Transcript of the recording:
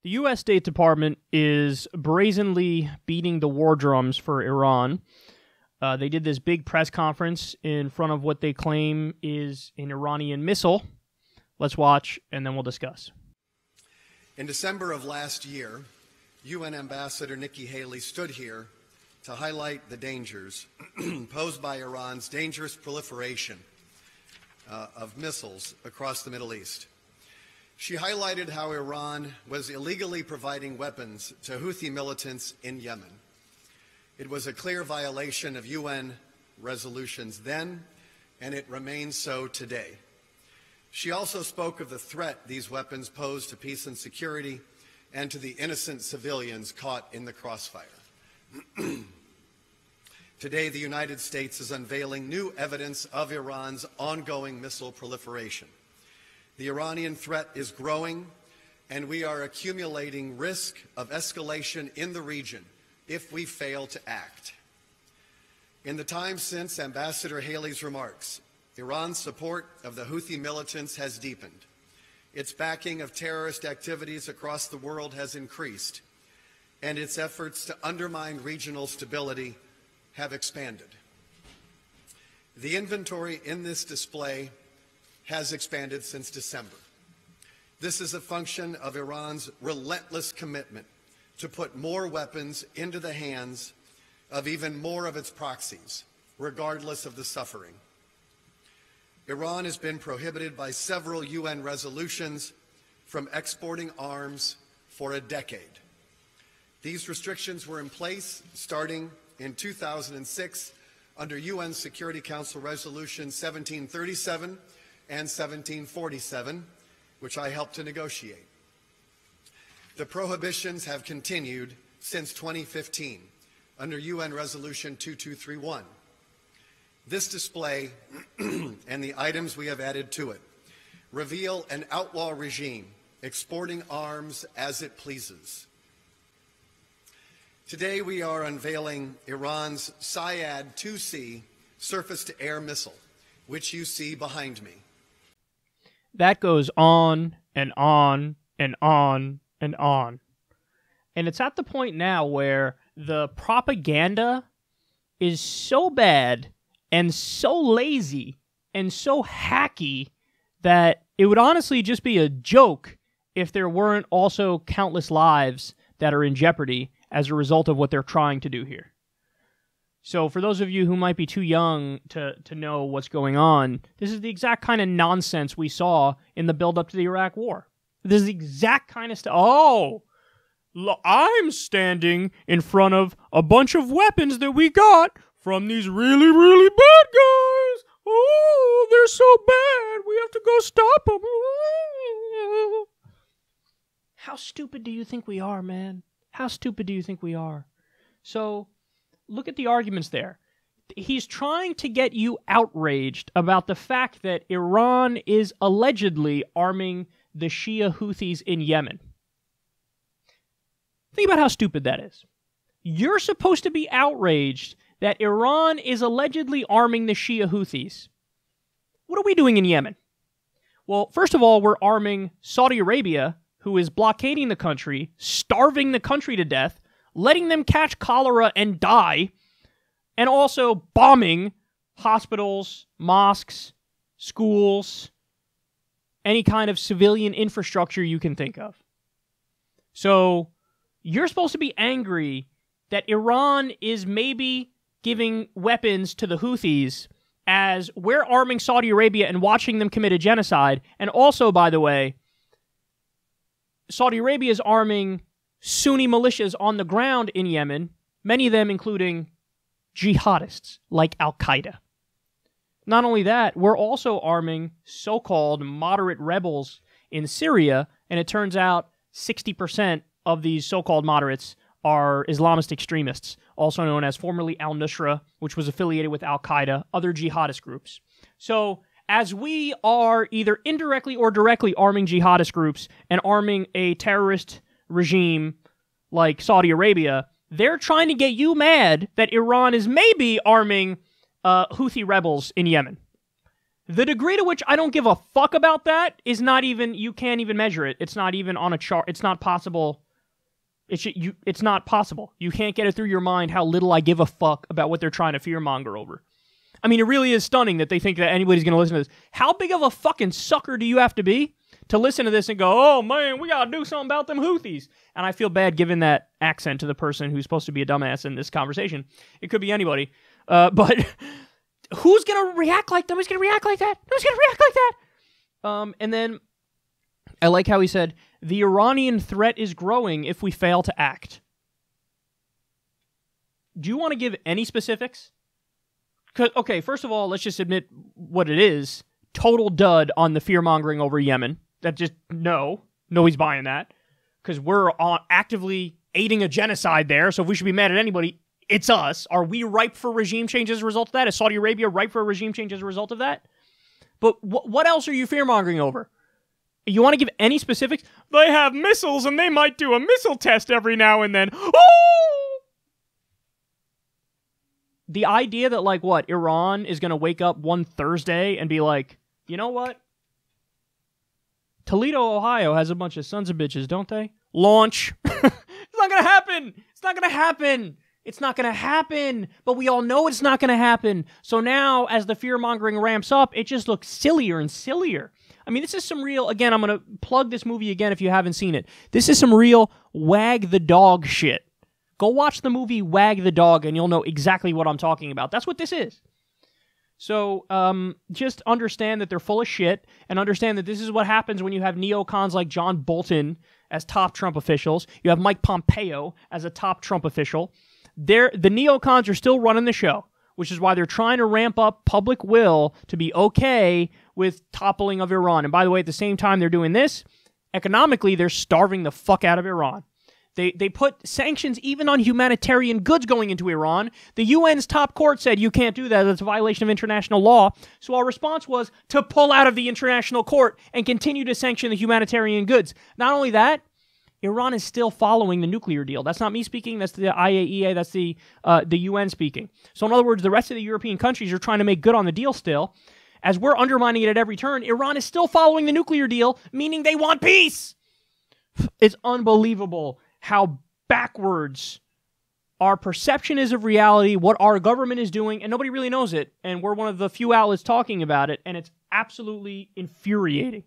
The U.S. State Department is brazenly beating the war drums for Iran. They did this big press conference in front of what they claim is an Iranian missile. Let's watch, and then we'll discuss. In December of last year, UN Ambassador Nikki Haley stood here to highlight the dangers posed by Iran's dangerous proliferation of missiles across the Middle East. She highlighted how Iran was illegally providing weapons to Houthi militants in Yemen. It was a clear violation of UN resolutions then, and it remains so today. She also spoke of the threat these weapons pose to peace and security and to the innocent civilians caught in the crossfire. Today, the United States is unveiling new evidence of Iran's ongoing missile proliferation. The Iranian threat is growing, and we are accumulating risk of escalation in the region if we fail to act. In the time since Ambassador Haley's remarks, Iran's support of the Houthi militants has deepened. Its backing of terrorist activities across the world has increased, and its efforts to undermine regional stability have expanded. The inventory in this display has expanded since December. This is a function of Iran's relentless commitment to put more weapons into the hands of even more of its proxies, regardless of the suffering. Iran has been prohibited by several UN resolutions from exporting arms for a decade. These restrictions were in place starting in 2006 under UN Security Council Resolution 1737 and 1747, which I helped to negotiate. The prohibitions have continued since 2015 under UN Resolution 2231. This display and the items we have added to it reveal an outlaw regime exporting arms as it pleases. Today we are unveiling Iran's Syad 2C surface-to-air missile, which you see behind me. That goes on and on and on and on. And it's at the point now where the propaganda is so bad and so lazy and so hacky that it would honestly just be a joke if there weren't also countless lives that are in jeopardy as a result of what they're trying to do here. So for those of you who might be too young to know what's going on, this is the exact kind of nonsense we saw in the build-up to the Iraq War. This is the exact kind of stuff. Oh, I'm standing in front of a bunch of weapons that we got from these really, really bad guys. Oh, they're so bad. We have to go stop them. How stupid do you think we are, man? How stupid do you think we are? So, look at the arguments there. He's trying to get you outraged about the fact that Iran is allegedly arming the Shia Houthis in Yemen. Think about how stupid that is. You're supposed to be outraged that Iran is allegedly arming the Shia Houthis. What are we doing in Yemen? Well, first of all, we're arming Saudi Arabia, who is blockading the country, starving the country to death, letting them catch cholera and die, and also bombing hospitals, mosques, schools, any kind of civilian infrastructure you can think of. So, you're supposed to be angry that Iran is maybe giving weapons to the Houthis as we're arming Saudi Arabia and watching them commit a genocide. And also, by the way, Saudi Arabia is arming Sunni militias on the ground in Yemen, many of them including jihadists like Al-Qaeda. Not only that, we're also arming so-called moderate rebels in Syria, and it turns out 60% of these so-called moderates are Islamist extremists, also known as formerly al-Nusra, which was affiliated with Al-Qaeda, other jihadist groups. So, as we are either indirectly or directly arming jihadist groups and arming a terrorist regime like Saudi Arabia, they're trying to get you mad that Iran is maybe arming Houthi rebels in Yemen. The degree to which I don't give a fuck about that is not even, you can't even measure it. It's not even on a chart. It's not possible. It's not possible. You can't get it through your mind how little I give a fuck about what they're trying to fearmonger over. I mean, it really is stunning that they think that anybody's going to listen to this. How big of a fucking sucker do you have to be to listen to this and go, oh man, we got to do something about them Houthis? And I feel bad giving that accent to the person who's supposed to be a dumbass in this conversation. It could be anybody. But who's going to react like them? Who's going to react like that? Who's going to react like that? And then I like how he said, the Iranian threat is growing if we fail to act. Do you want to give any specifics? Okay, first of all, let's just admit what it is. Total dud on the fear-mongering over Yemen. That just, nobody's buying that. Because we're actively aiding a genocide there, so if we should be mad at anybody, it's us. Are we ripe for regime change as a result of that? Is Saudi Arabia ripe for a regime change as a result of that? But what else are you fear-mongering over? You want to give any specifics? They have missiles, and they might do a missile test every now and then. Oh! The idea that, like, what, Iran is going to wake up one Thursday and be like, you know what? Toledo, Ohio has a bunch of sons of bitches, don't they? Launch. It's not going to happen. It's not going to happen. It's not going to happen. But we all know it's not going to happen. So now, as the fear-mongering ramps up, it just looks sillier and sillier. I mean, this is some real, again, I'm going to plug this movie again if you haven't seen it. This is some real wag the dog shit. Go watch the movie Wag the Dog and you'll know exactly what I'm talking about. That's what this is. So just understand that they're full of shit and understand that this is what happens when you have neocons like John Bolton as top Trump officials. You have Mike Pompeo as a top Trump official. The neocons are still running the show, which is why they're trying to ramp up public will to be okay with toppling of Iran. And by the way, at the same time they're doing this, economically, they're starving the fuck out of Iran. They put sanctions even on humanitarian goods going into Iran. The UN's top court said you can't do that. That's a violation of international law. So our response was to pull out of the international court and continue to sanction the humanitarian goods. Not only that, Iran is still following the nuclear deal. That's not me speaking. That's the IAEA. That's the UN speaking. So in other words, the rest of the European countries are trying to make good on the deal still. As we're undermining it at every turn, Iran is still following the nuclear deal, meaning they want peace. It's unbelievable how backwards our perception is of reality, what our government is doing, and nobody really knows it. And we're one of the few outlets talking about it, and it's absolutely infuriating.